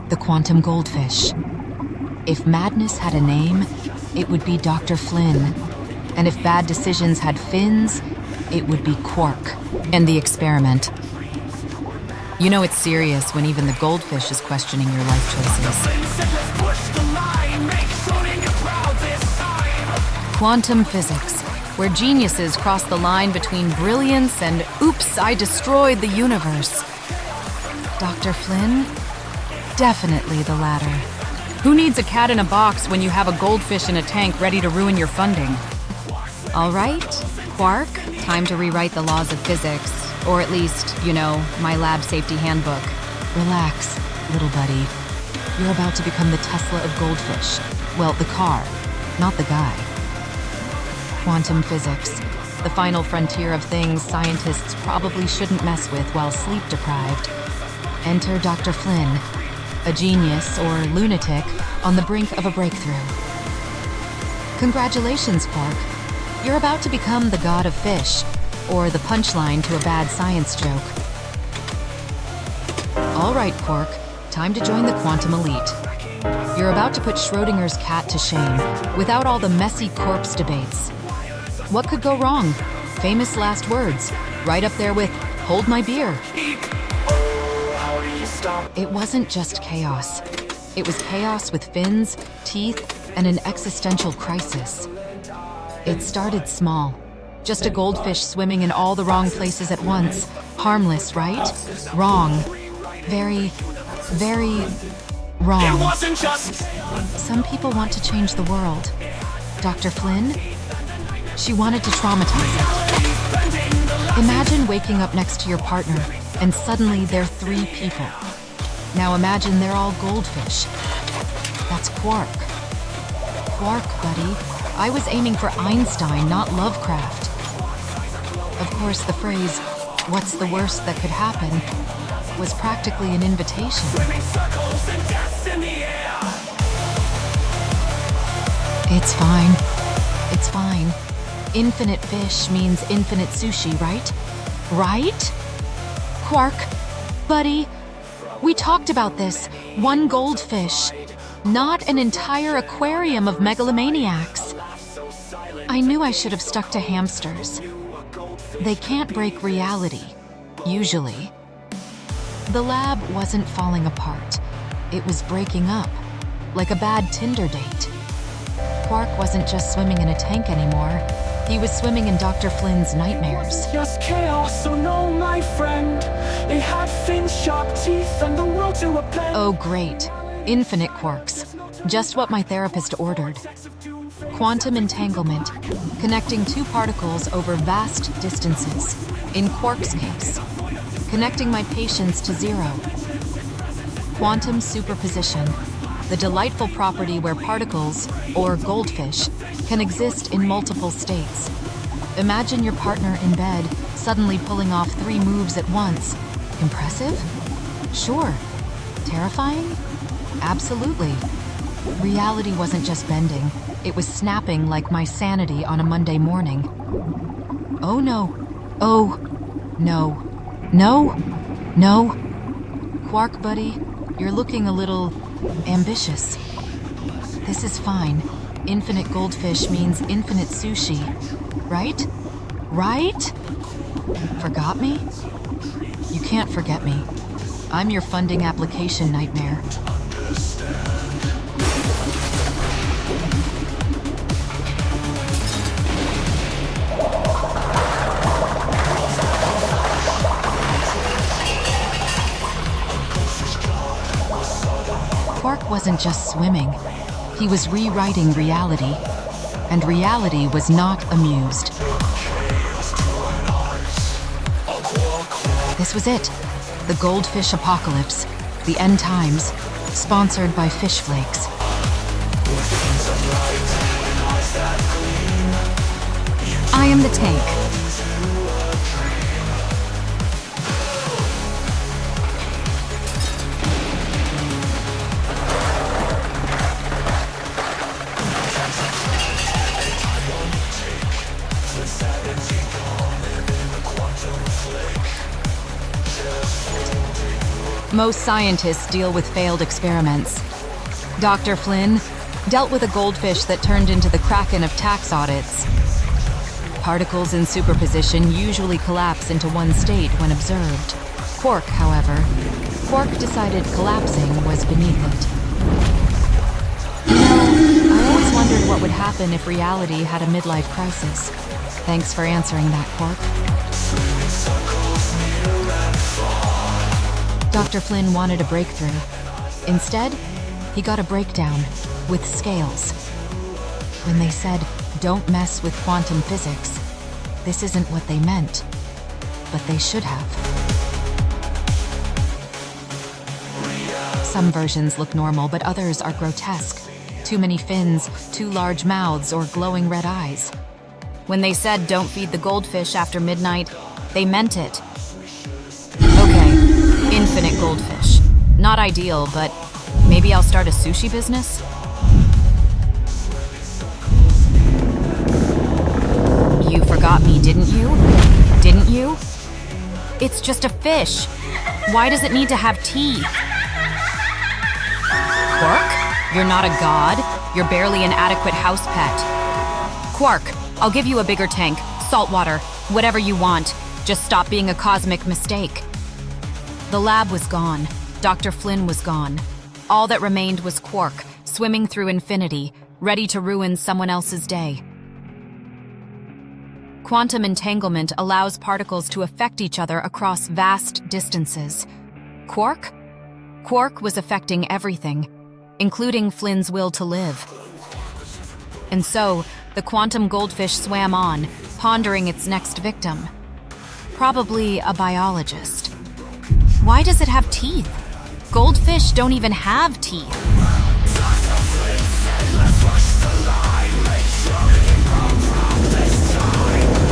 the quantum goldfish. If madness had a name, it would be Dr. Flinn. And if bad decisions had fins, it would be Quark and the experiment. You know it's serious when even the goldfish is questioning your life choices. Quantum physics, where geniuses cross the line between brilliance and oops, I destroyed the universe. Dr. Flinn? Definitely the latter. Who needs a cat in a box when you have a goldfish in a tank ready to ruin your funding? All right, Quark, time to rewrite the laws of physics, or at least, my lab safety handbook. Relax, little buddy. You're about to become the Tesla of Goldfish. Well, the car, not the guy. Quantum physics, the final frontier of things scientists probably shouldn't mess with while sleep-deprived. Enter Dr. Flinn, a genius or lunatic on the brink of a breakthrough. Congratulations, Quark. You're about to become the god of fish, or the punchline to a bad science joke. All right, Quark, time to join the quantum elite. You're about to put Schrodinger's cat to shame, without all the messy corpse debates. What could go wrong? Famous last words, right up there with, "Hold my beer." It wasn't just chaos. It was chaos with fins, teeth, and an existential crisis. It started small. Just a goldfish swimming in all the wrong places at once. Harmless, right? Wrong. Very, very wrong. It wasn't just... Some people want to change the world. Dr. Flinn? She wanted to traumatize it. Imagine waking up next to your partner, and suddenly they're 3 people. Now imagine they're all goldfish. That's Quark. Quark, buddy. I was aiming for Einstein, not Lovecraft. Of course, the phrase, "What's the worst that could happen?" was practically an invitation. It's fine. It's fine. Infinite fish means infinite sushi, right? Right? Quark, buddy, we talked about this. One goldfish, not an entire aquarium of megalomaniacs. I knew I should have stuck to hamsters. They can't break reality, usually. The lab wasn't falling apart. It was breaking up, like a bad Tinder date. Quark wasn't just swimming in a tank anymore. He was swimming in Dr. Flynn's nightmares. Just chaos, so no, my friend. It had fins, sharp teeth, and the world to a blend. Oh, great. Infinite quarks. Just what my therapist ordered. Quantum entanglement, connecting 2 particles over vast distances. In Quark's case, connecting my patients to 0. Quantum superposition, the delightful property where particles, or goldfish, can exist in multiple states. Imagine your partner in bed suddenly pulling off 3 moves at once. Impressive? Sure. Terrifying? Absolutely. Reality wasn't just bending, it was snapping like my sanity on a Monday morning. Oh no. Oh, no. No. No. Quark, buddy, you're looking a little ambitious. This is fine. Infinite goldfish means infinite sushi. Right? Right? Forgot me? You can't forget me. I'm your funding application nightmare. Quark wasn't just swimming. He was rewriting reality. And reality was not amused. This was it. The goldfish apocalypse. The end times. Sponsored by Fish Flakes. I am the tank. Most scientists deal with failed experiments. Dr. Flinn dealt with a goldfish that turned into the kraken of tax audits. Particles in superposition usually collapse into one state when observed. Quark, however, Quark decided collapsing was beneath it. I always wondered what would happen if reality had a midlife crisis. Thanks for answering that, Quark. Dr. Flinn wanted a breakthrough. Instead, he got a breakdown with scales. When they said, "Don't mess with quantum physics," this isn't what they meant, but they should have. Some versions look normal, but others are grotesque. Too many fins, too large mouths, or glowing red eyes. When they said, "Don't feed the goldfish after midnight," they meant it. Okay, infinite goldfish. Not ideal, but maybe I'll start a sushi business? You forgot me, didn't you? Didn't you? It's just a fish. Why does it need to have teeth? Quark? You're not a god. You're barely an adequate house pet. Quark, I'll give you a bigger tank, salt water, whatever you want. Just stop being a cosmic mistake. The lab was gone. Dr. Flinn was gone. All that remained was Quark, swimming through infinity, ready to ruin someone else's day. Quantum entanglement allows particles to affect each other across vast distances. Quark? Quark was affecting everything, including Flynn's will to live. And so, the quantum goldfish swam on, pondering its next victim. Probably a biologist. Why does it have teeth? Goldfish don't even have teeth.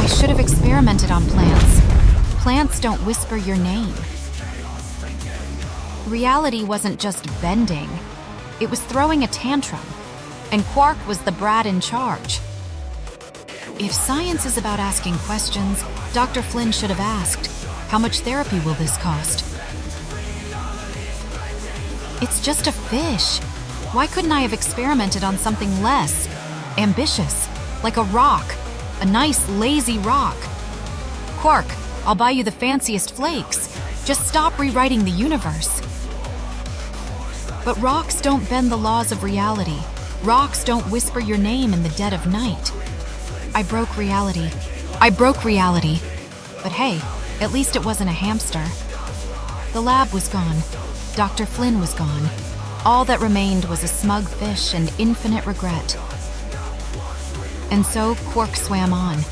I should have experimented on plants. Plants don't whisper your name. Reality wasn't just bending. It was throwing a tantrum, and Quark was the brat in charge. If science is about asking questions, Dr. Flinn should have asked, "How much therapy will this cost?" It's just a fish. Why couldn't I have experimented on something less ambitious, like a rock, a nice, lazy rock? Quark, I'll buy you the fanciest flakes. Just stop rewriting the universe. But rocks don't bend the laws of reality. Rocks don't whisper your name in the dead of night. I broke reality. But hey, at least it wasn't a hamster. The lab was gone. Dr. Flinn was gone. All that remained was a smug fish and infinite regret. And so Quark swam on,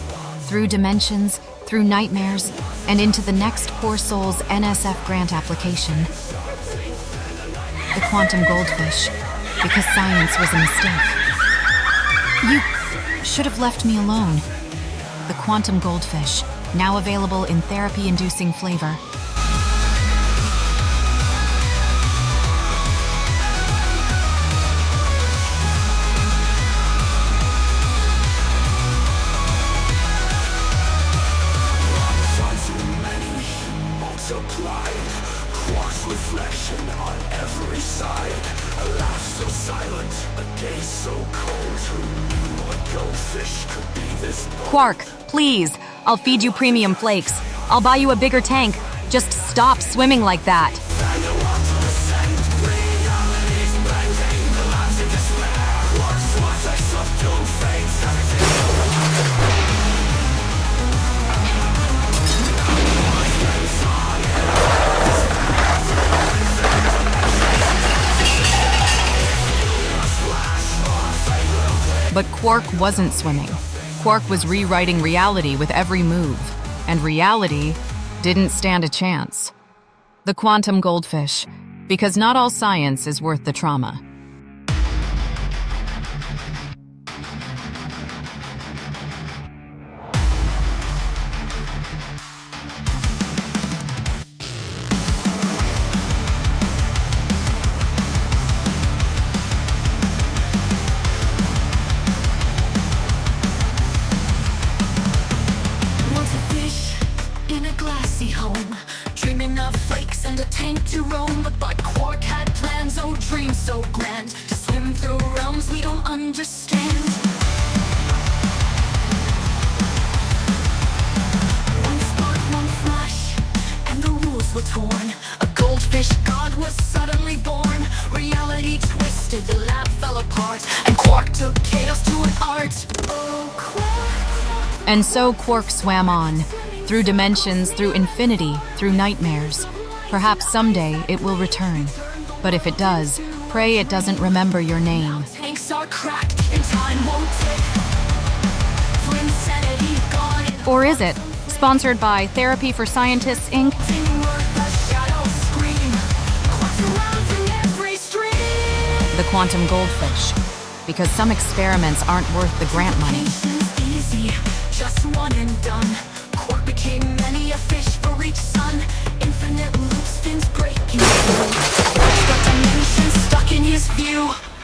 through dimensions, through nightmares, and into the next poor soul's NSF grant application. The quantum goldfish, because science was a mistake. You should have left me alone. The quantum goldfish, now available in therapy-inducing flavor. Quark's reflection on every side. A laugh so silent, a gaze so cold. Who knew a goldfish could be this bold? Quark, please, I'll feed you premium flakes. I'll buy you a bigger tank. Just stop swimming like that. But Quark wasn't swimming. Quark was rewriting reality with every move, and reality didn't stand a chance. The quantum goldfish, because not all science is worth the trauma. Home, dreaming of flakes and a tank to roam. so grand, to swim through realms we don't understand. One spark, one flash, and the rules were torn. A goldfish god was suddenly born. Reality twisted, the lab fell apart, and Quark took chaos to an art. Oh, Quark. And so Quark swam on, through dimensions, through infinity, through nightmares. Perhaps someday it will return. But if it does, pray it doesn't remember your name. Tanks are cracked and time won't tick. Flinn sanity gone. Or is it? Sponsored by Therapy for Scientists, Inc. The quantum goldfish. Because some experiments aren't worth the grant money. Easy, just one and done. Quark became many a fish for each sun. Infinite loops, fins breaking through.